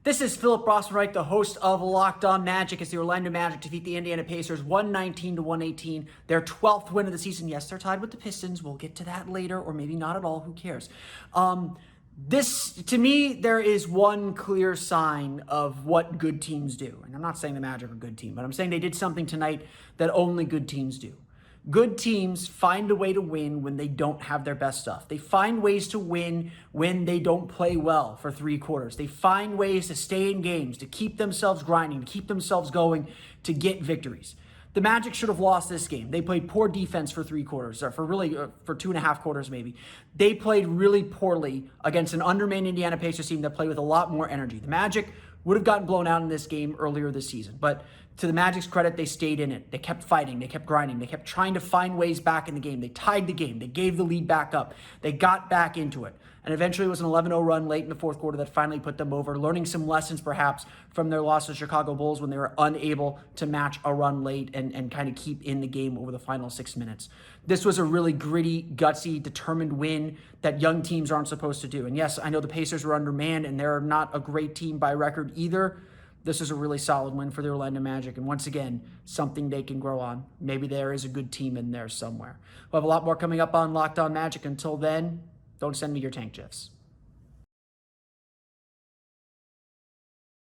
This is Philip Rossman-Reich, the host of Locked On Magic, as the Orlando Magic defeat the Indiana Pacers 119-118, their 12th win of the season. Yes, they're tied with the Pistons. We'll get to that later, or maybe not at all. Who cares? To me, there is one clear sign of what good teams do. And I'm not saying the Magic are a good team, but I'm saying they did something tonight that only good teams do. Good teams find a way to win when they don't have their best stuff. They find ways to win when they don't play well for three quarters. They find ways to stay in games, to keep themselves grinding, to keep themselves going, to get victories. The Magic should have lost this game. They played poor defense for three quarters, or for 2.5 quarters maybe. They played really poorly against an undermanned Indiana Pacers team that played with a lot more energy. The Magic would have gotten blown out in this game earlier this season, but to the Magic's credit, they stayed in it. They kept fighting. They kept grinding. They kept trying to find ways back in the game. They tied the game. They gave the lead back up. They got back into it. And eventually it was an 11-0 run late in the fourth quarter that finally put them over, learning some lessons perhaps from their loss to the Chicago Bulls when they were unable to match a run late and kind of keep in the game over the final 6 minutes. This was a really gritty, gutsy, determined win that young teams aren't supposed to do. And yes, I know the Pacers were undermanned and they're not a great team by record either. This is a really solid win for the Orlando Magic. And once again, something they can grow on. Maybe there is a good team in there somewhere. We'll have a lot more coming up on Locked On Magic. Until then, don't send me your tank gifs.